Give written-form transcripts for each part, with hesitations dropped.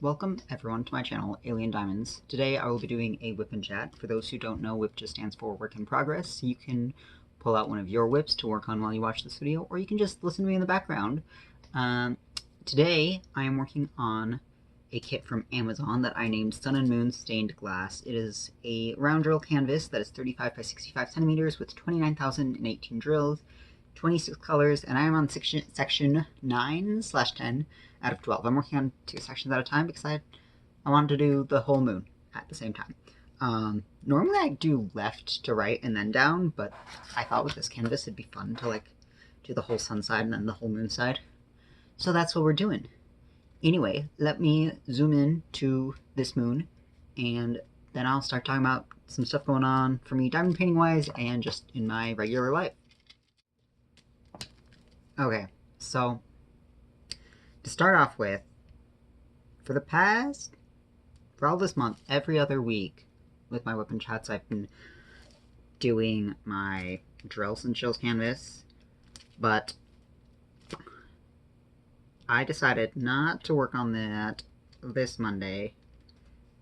Welcome everyone to my channel, Alien Diamonds. Today I will be doing a WIP and chat. For those who don't know, WIP just stands for Work in Progress. You can pull out one of your WIPs to work on while you watch this video, or you can just listen to me in the background. Today I am working on a kit from Amazon that I named Sun and Moon Stained Glass. It is a round drill canvas that is 35 by 65 centimeters with 29,018 drills, 26 colors, and I am on section 9/10 out of 12. I'm working on 2 sections at a time because I wanted to do the whole moon at the same time. Normally I do left to right and then down, but I thought with this canvas it'd be fun to do the whole sun side and then the whole moon side. So that's what we're doing. Anyway, let me zoom in to this moon, and then I'll start talking about some stuff going on for me diamond painting wise and just in my regular life. Okay, so to start off with, for all this month, every other week with my WIP and chats, I've been doing my drills and chills canvas, but I decided not to work on that this Monday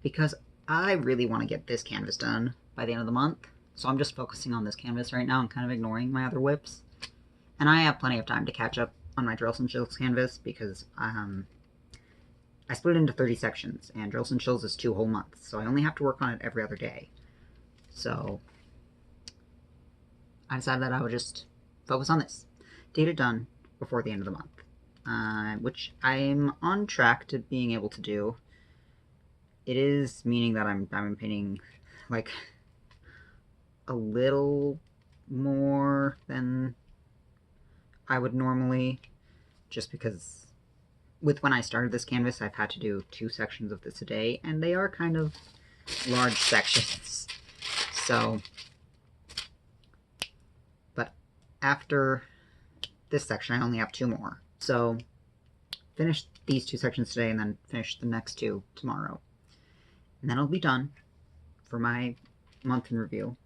because I really want to get this canvas done by the end of the month. So I'm just focusing on this canvas right now and kind of ignoring my other WIPs. And I have plenty of time to catch up on my drills and chills canvas because I split it into 30 sections, and drills and chills is 2 whole months, so I only have to work on it every other day. So I decided that I would just focus on this, to get it done before the end of the month, which I'm on track to being able to do. It is meaning that I'm diamond painting like a little more than I would normally, just because with when I started this canvas, I've had to do 2 sections of this a day, and they are kind of large sections. So, but after this section, I only have 2 more. So, finish these 2 sections today, and then finish the next 2 tomorrow. And then I'll be done for my month in review.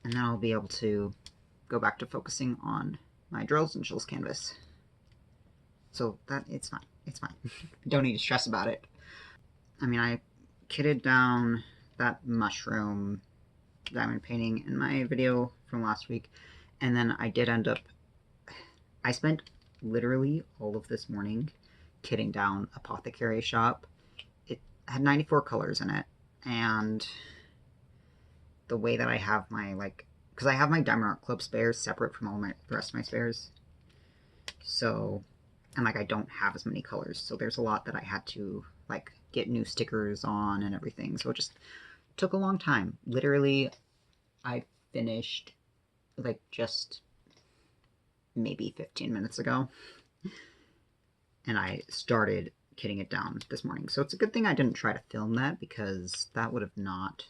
And then I'll be able to go back to focusing on my drills and chills canvas. So that it's fine. It's fine. Don't need to stress about it. I mean, I kitted down that mushroom diamond painting in my video from last week, and then I did end up, I spent literally all of this morning kitting down Apothecary Shop. It had 94 colors in it, and the way that I have my, because I have my Diamond Art Club spares separate from all the rest of my spares, so, and I don't have as many colors, so there's a lot that I had to get new stickers on and everything, so it just took a long time. Literally, I finished just maybe 15 minutes ago, and I started kitting it down this morning, so it's a good thing I didn't try to film that, because that would have not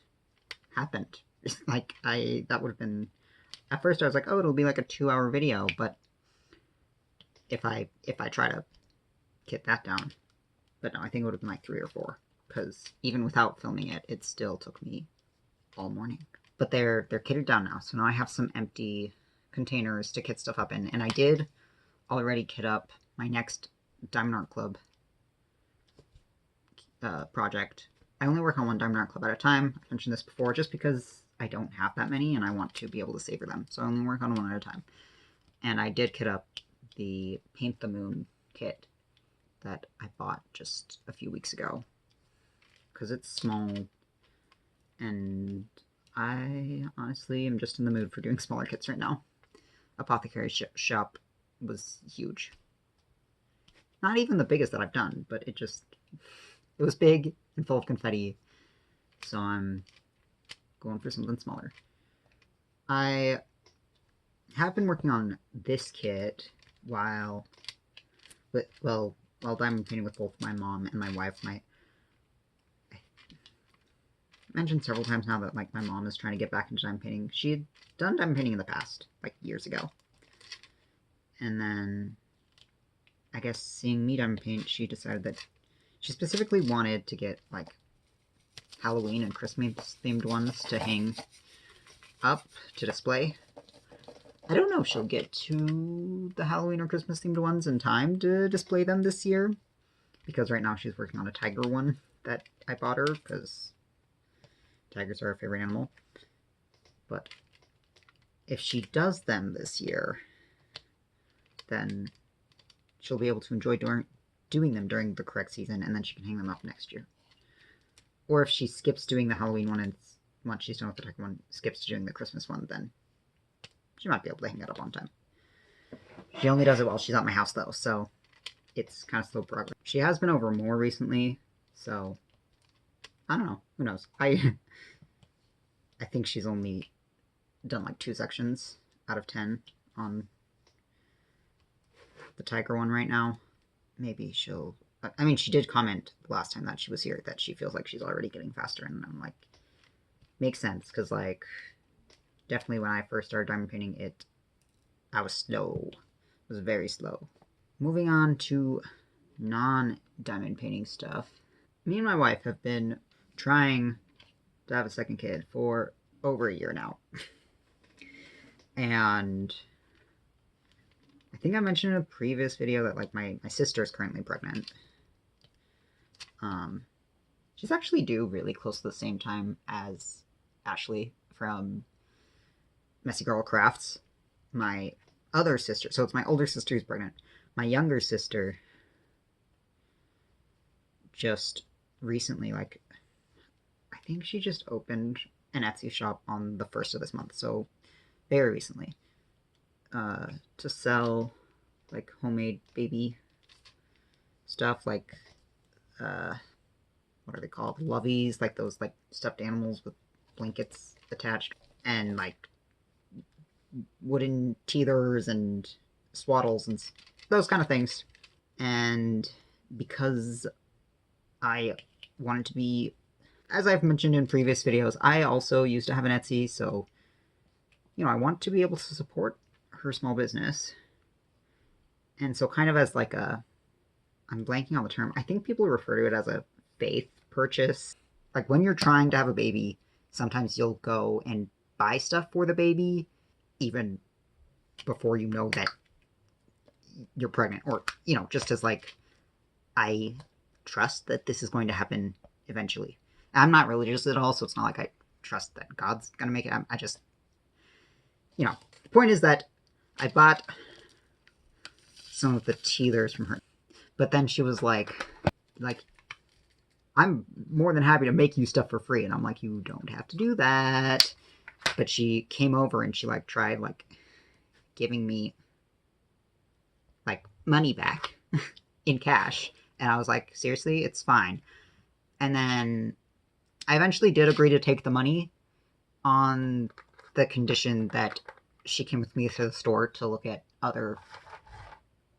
happened. That would have been, at first I was like, oh, it'll be like a 2-hour video, but if I try to kit that down, but no, I think it would have been like 3 or 4, because even without filming it, it still took me all morning. But they're kitted down now, so now I have some empty containers to kit stuff up in, and I did already kit up my next Diamond Art Club project. I only work on one Diamond Art Club at a time. I've mentioned this before, just because I don't have that many and I want to be able to savor them. So I only work on one at a time. And I did kit up the Paint the Moon kit that I bought just a few weeks ago, because it's small, and I honestly am just in the mood for doing smaller kits right now. Apothecary Shop was huge. Not even the biggest that I've done, but it was big and full of confetti, so I'm going for something smaller. I have been working on this kit while diamond painting with both my mom and my wife. I mentioned several times now that my mom is trying to get back into diamond painting. She had done diamond painting in the past, years ago, and then I guess seeing me diamond paint, she decided that she specifically wanted to get Halloween and Christmas themed ones to hang up to display. I don't know if she'll get to the Halloween or Christmas themed ones in time to display them this year, because right now she's working on a tiger one that I bought her, because tigers are her favorite animal. But if she does them this year, then she'll be able to enjoy doing them during the correct season, and then she can hang them up next year. Or if she skips doing the Halloween one, and once she's done with the tiger one, skips doing the Christmas one, then she might be able to hang it up on time. She only does it while she's at my house, though, so it's kind of slow progress. She has been over more recently, so I don't know. Who knows? I think she's only done like 2 sections out of 10 on the tiger one right now. Maybe she'll... I mean, she did comment the last time that she was here that she feels like she's already getting faster, and I'm like, makes sense, because, like, definitely when I first started diamond painting, I was slow. It was very slow. Moving on to non-diamond painting stuff. Me and my wife have been trying to have a second kid for over a year now. And I think I mentioned in a previous video that, like, my sister is currently pregnant. She's actually due really close to the same time as Ashley from Messy Girl Crafts. My other sister, so it's my older sister who's pregnant. My younger sister just recently, like, I think she just opened an Etsy shop on the 1st of this month, so very recently, to sell, like, homemade baby stuff, like, what are they called? Loveys, like those, like, stuffed animals with blankets attached, and, like, wooden teethers and swaddles and those kind of things. And because I wanted to be, as I've mentioned in previous videos, I also used to have an Etsy, so, you know, I want to be able to support her small business. And so kind of as like a, I'm blanking on the term, I think people refer to it as a faith purchase. Like, when you're trying to have a baby, sometimes you'll go and buy stuff for the baby even before you know that you're pregnant, or, you know, just as, like, I trust that this is going to happen eventually. I'm not religious at all, so it's not like I trust that God's gonna make it. I just, you know, the point is that I bought some of the teethers from her, but then she was like, I'm more than happy to make you stuff for free, and I'm like, you don't have to do that. But she came over and she, like, tried, like, giving me, like, money back in cash, and I was like, seriously, it's fine. And then I eventually did agree to take the money on the condition that she came with me to the store to look at other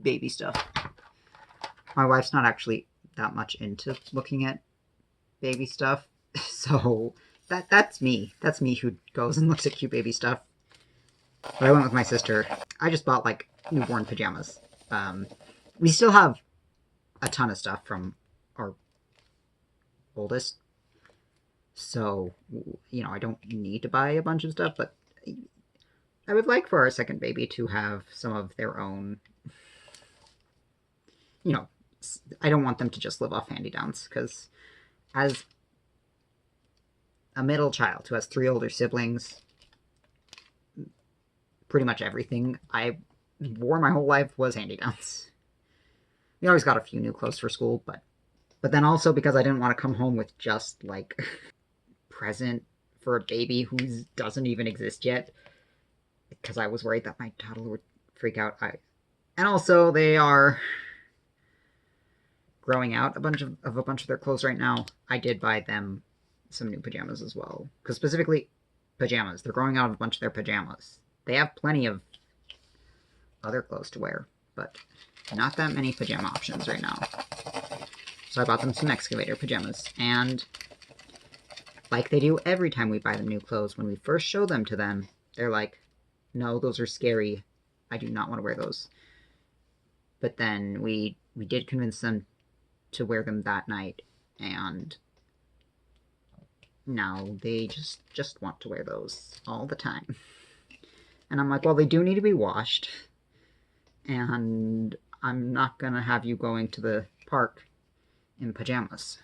baby stuff. My wife's not actually that much into looking at baby stuff, so that's me. That's me who goes and looks at cute baby stuff. But I went with my sister. I just bought, like, newborn pajamas. We still have a ton of stuff from our oldest, so, you know, I don't need to buy a bunch of stuff, but I would like for our second baby to have some of their own, you know, I don't want them to just live off hand-me-downs, because as a middle child who has 3 older siblings, pretty much everything I wore my whole life was hand-me-downs. We always got a few new clothes for school, but then also because I didn't want to come home with just, like, present for a baby who doesn't even exist yet, because I was worried that my toddler would freak out. And also, they are growing out a bunch of their clothes right now. I did buy them some new pajamas as well, because specifically pajamas. They're growing out of a bunch of their pajamas. They have plenty of other clothes to wear, but not that many pajama options right now. So I bought them some excavator pajamas, and like they do every time we buy them new clothes, when we first show them to them, they're like, no, those are scary. I do not want to wear those. But then we did convince them to wear them that night, and now they just want to wear those all the time. And I'm like, well, they do need to be washed, and I'm not gonna have you going to the park in pajamas.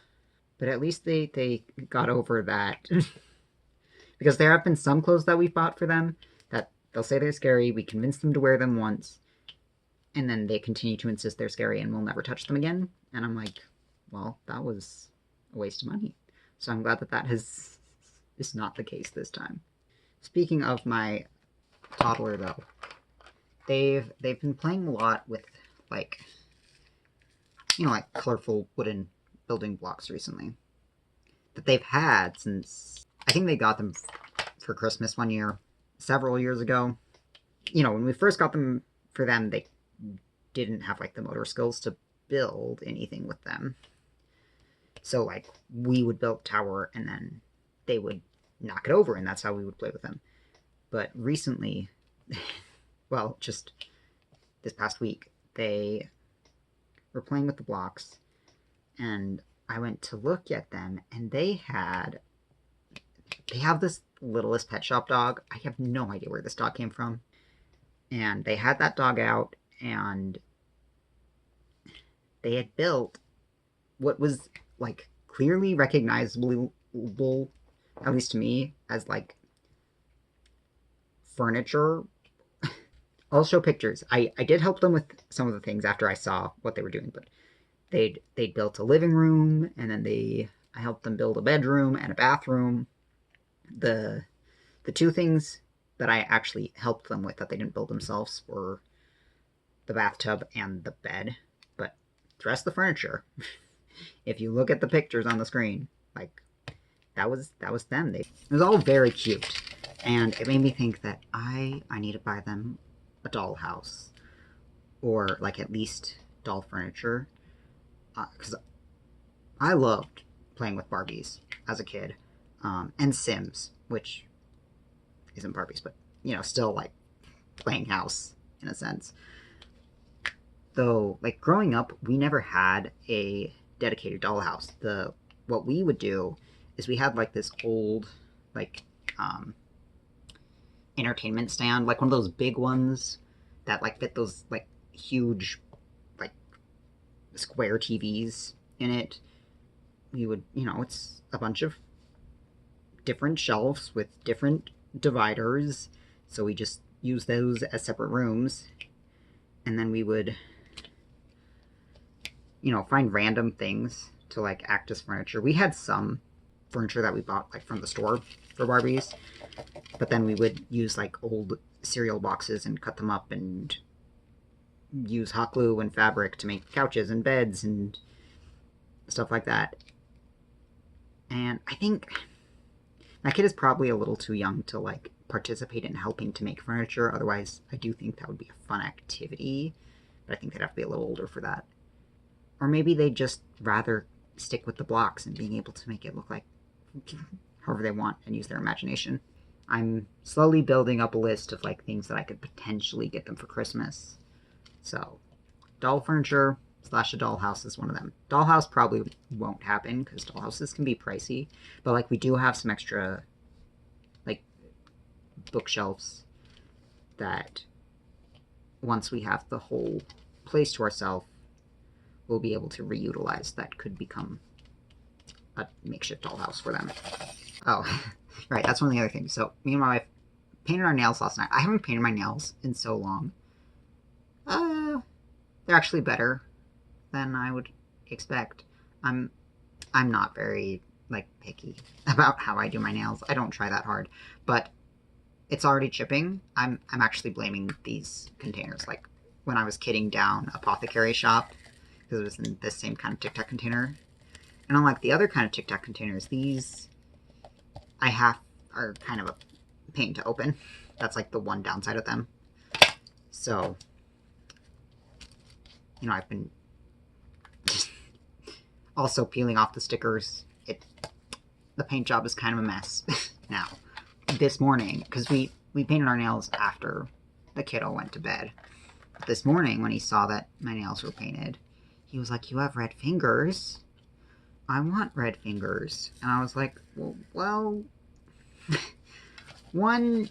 But at least they got over that. Because there have been some clothes that we've bought for them that they'll say they're scary, we convince them to wear them once, and then they continue to insist they're scary and we'll never touch them again. And I'm like, well, that was a waste of money. So I'm glad that that is not the case this time. Speaking of my toddler, though, they've been playing a lot with, like, you know, like colorful wooden building blocks recently that they've had since, I think they got them for Christmas one year, several years ago. You know, when we first got them for them, they didn't have, like, the motor skills to build anything with them. So, like, we would build a tower and then they would knock it over, and that's how we would play with them. But recently, well, just this past week, they were playing with the blocks, and I went to look at them, and they have this Littlest Pet Shop dog. I have no idea where this dog came from. And they had that dog out, and they had built what was, like, clearly recognizable, at least to me, as, like, furniture. I'll show pictures. I did help them with some of the things after I saw what they were doing, but they'd built a living room, and then I helped them build a bedroom and a bathroom. The two things that I actually helped them with that they didn't build themselves were the bathtub and the bed, but the rest of the furniture, if you look at the pictures on the screen, like, that was them. It was all very cute, and it made me think that I need to buy them a dollhouse, or, like, at least doll furniture, because I loved playing with Barbies as a kid, and Sims, which isn't Barbies, but, you know, still, like, playing house in a sense. Though, like, growing up, we never had a dedicated dollhouse. What we would do is we had, like, this old, like, entertainment stand, like one of those big ones that, like, fit those, like, huge, like, square TVs in it. We would, you know, it's a bunch of different shelves with different dividers, so we just use those as separate rooms, and then we would, you know, find random things to, like, act as furniture. We had some furniture that we bought, like, from the store for Barbies, but then we would use, like, old cereal boxes and cut them up and use hot glue and fabric to make couches and beds and stuff like that. And I think my kid is probably a little too young to, like, participate in helping to make furniture. Otherwise, I do think that would be a fun activity, but I think they'd have to be a little older for that. Or maybe they'd just rather stick with the blocks and being able to make it look like however they want and use their imagination. I'm slowly building up a list of, like, things that I could potentially get them for Christmas. So, doll furniture / a dollhouse is one of them. Dollhouse probably won't happen because dollhouses can be pricey, but, like, we do have some extra, like, bookshelves that once we have the whole place to ourselves, we'll be able to reutilize. That could become a makeshift dollhouse for them. Oh, right, that's one of the other things. So, me and my wife painted our nails last night. I haven't painted my nails in so long. They're actually better than I would expect. I'm not very, like, picky about how I do my nails. I don't try that hard, but it's already chipping. I'm actually blaming these containers. Like, when I was kidding down Apothecary Shop, because it was in this same kind of Tic Tac container. And unlike the other kind of Tic Tac containers, these are kind of a pain to open. That's, like, the one downside of them. So, you know, I've been also peeling off the stickers. The paint job is kind of a mess now. This morning, because we painted our nails after the kiddo went to bed. This morning, when he saw that my nails were painted, he was like, "You have red fingers. I want red fingers." And I was like, well, one,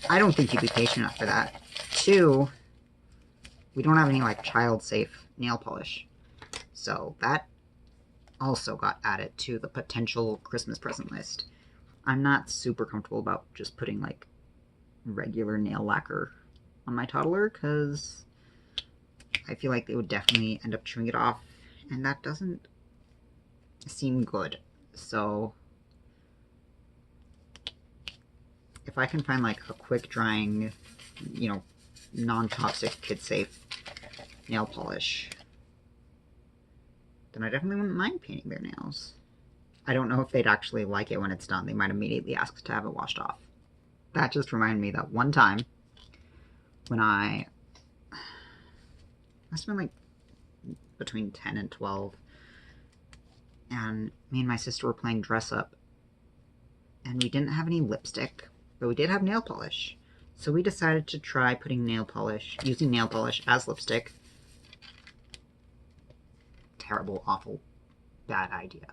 I don't think you'd be patient enough for that. Two, we don't have any, like, child-safe nail polish. So that also got added to the potential Christmas present list. I'm not super comfortable about just putting like regular nail lacquer on my toddler because I feel like they would definitely end up chewing it off, and that doesn't seem good. So if I can find like a quick drying, you know, non-toxic, kid-safe nail polish, then I definitely wouldn't mind painting their nails. I don't know if they'd actually like it when it's done. They might immediately ask to have it washed off. That just reminded me that one time when I must have been like between 10 and 12, and me and my sister were playing dress up, and we didn't have any lipstick, but we did have nail polish. So we decided to try putting using nail polish as lipstick. Terrible, awful, bad idea.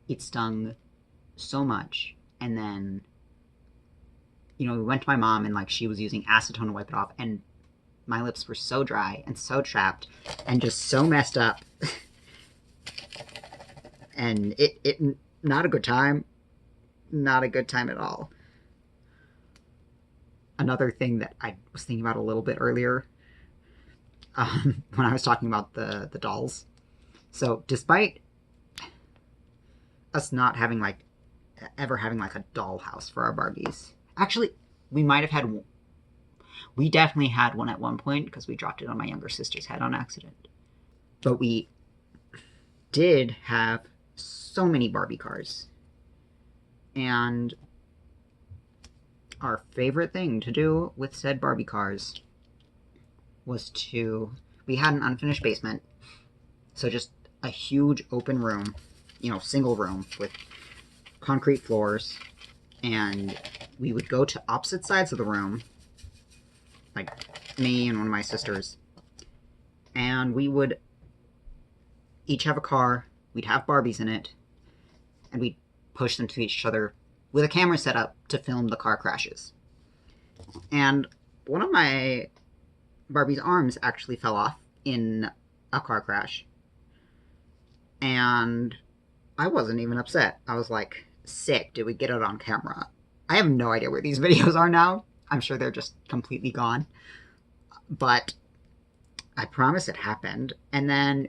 It stung so much, and then, you know, we went to my mom, and like she was using acetone to wipe it off, and my lips were so dry and so chapped and just so messed up. And it not a good time. Not a good time at all. Another thing that I was thinking about a little bit earlier, when I was talking about the dolls. So despite us not having like ever having like a doll house for our Barbies, actually we might have had one. We definitely had one at one point because we dropped it on my younger sister's head on accident. But we did have so many Barbie cars. And our favorite thing to do with said Barbie cars was we had an unfinished basement. So just a huge open room, you know, single room with concrete floors. And we would go to opposite sides of the room, like me and one of my sisters, and we would each have a car. We'd have Barbies in it, and we'd push them to each other with a camera set up to film the car crashes. And one of my Barbie's arms actually fell off in a car crash, and I wasn't even upset. I was like, sick, did we get it on camera? I have no idea where these videos are now. I'm sure they're just completely gone. But I promise it happened. And then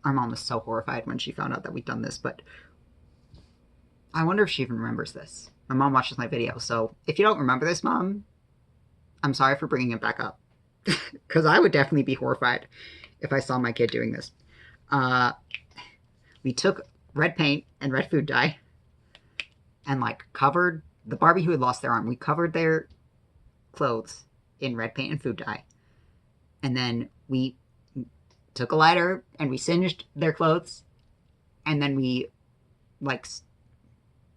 our mom was so horrified when she found out that we'd done this, but I wonder if she even remembers this. My mom watches my video, so if you don't remember this, Mom, I'm sorry for bringing it back up. Because I would definitely be horrified if I saw my kid doing this. We took red paint and red food dye and like covered the Barbie who had lost their arm. We covered their clothes in red paint and food dye. And then we took a lighter and we singed their clothes. And then we like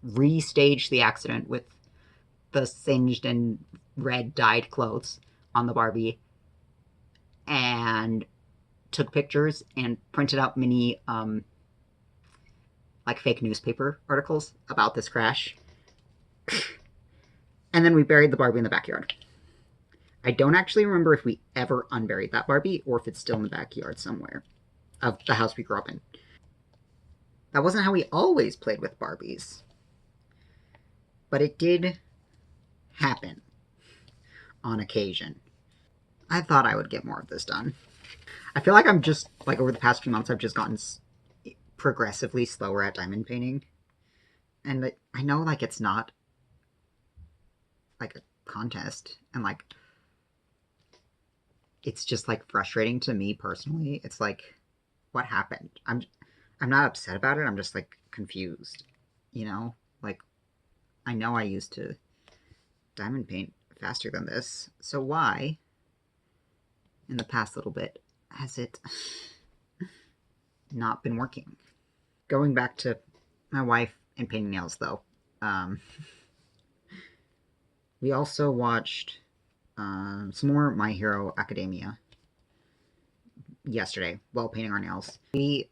restaged the accident with the singed and red dyed clothes on the Barbie. And took pictures and printed out mini like fake newspaper articles about this crash. And then we buried the Barbie in the backyard. I don't actually remember if we ever unburied that Barbie or if it's still in the backyard somewhere of the house we grew up in. That wasn't how we always played with Barbies. But it did happen on occasion. I thought I would get more of this done. I feel like I'm just, like, over the past few months, I've just gotten progressively slower at diamond painting. And I know, like, it's not, like, a contest. And, like, it's just, like, frustrating to me personally. It's like, what happened? I'm not upset about it. I'm just, like, confused. You know? Like, I know I used to diamond paint faster than this. So why, in the past little bit, has it not been working? Going back to my wife and painting nails, though. We also watched some more My Hero Academia yesterday while painting our nails. We've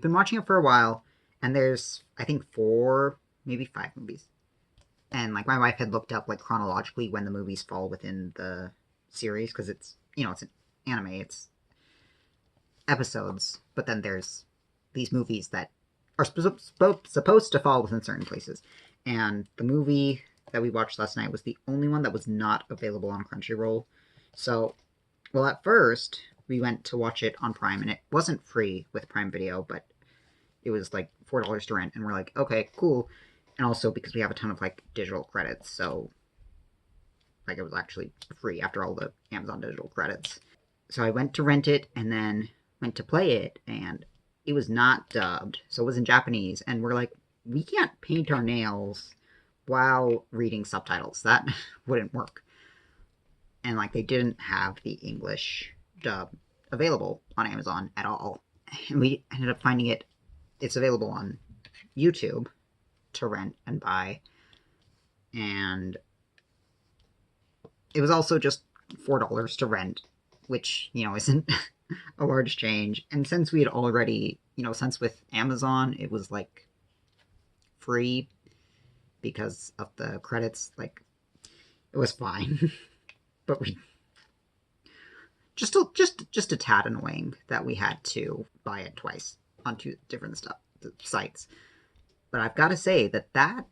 been watching it for a while, and there's, I think, 4, maybe 5 movies. And, like, my wife had looked up, like, chronologically when the movies fall within the series, because it's, you know, it's an anime, it's episodes, but then there's these movies that are supposed to fall within certain places. And the movie that we watched last night was the only one that was not available on Crunchyroll. So, well, at first, we went to watch it on Prime, and it wasn't free with Prime Video, but it was like $4 to rent, and we're like, okay, cool. And also because we have a ton of like digital credits, so like it was actually free after all the Amazon digital credits. So I went to rent it and then went to play it, and it was not dubbed, so it was in Japanese, and we're like, we can't paint our nails while reading subtitles. That wouldn't work. And like they didn't have the English dub available on Amazon at all. And we ended up finding it's available on YouTube to rent and buy. And it was also just $4 to rent, which, isn't a large change. And since we had already, since with Amazon, it was like free because of the credits, like it was fine. But we just a tad annoying that we had to buy it twice on two different sites. But I've got to say that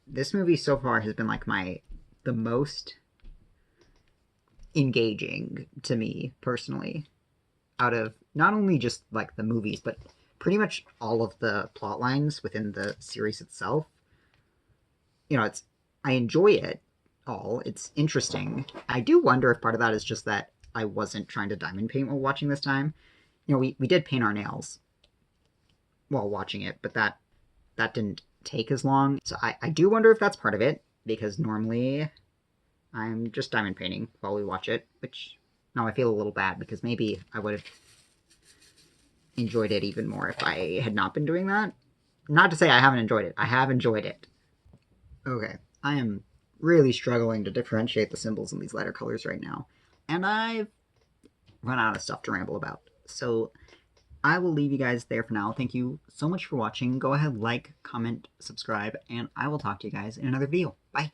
this movie so far has been like the most engaging to me personally out of not only just like the movies, but pretty much all of the plot lines within the series itself. I enjoy it all. It's interesting. I do wonder if part of that is just that I wasn't trying to diamond paint while watching this time. We did paint our nails while watching it, but that didn't take as long. So I do wonder if that's part of it, because normally I'm just diamond painting while we watch it, which now I feel a little bad because maybe I would have enjoyed it even more if I had not been doing that. Not to say I haven't enjoyed it. I have enjoyed it. Okay, I am really struggling to differentiate the symbols in these lighter colors right now, and I've run out of stuff to ramble about. So I will leave you guys there for now. Thank you so much for watching. Go ahead, like, comment, subscribe, and I will talk to you guys in another video. Bye!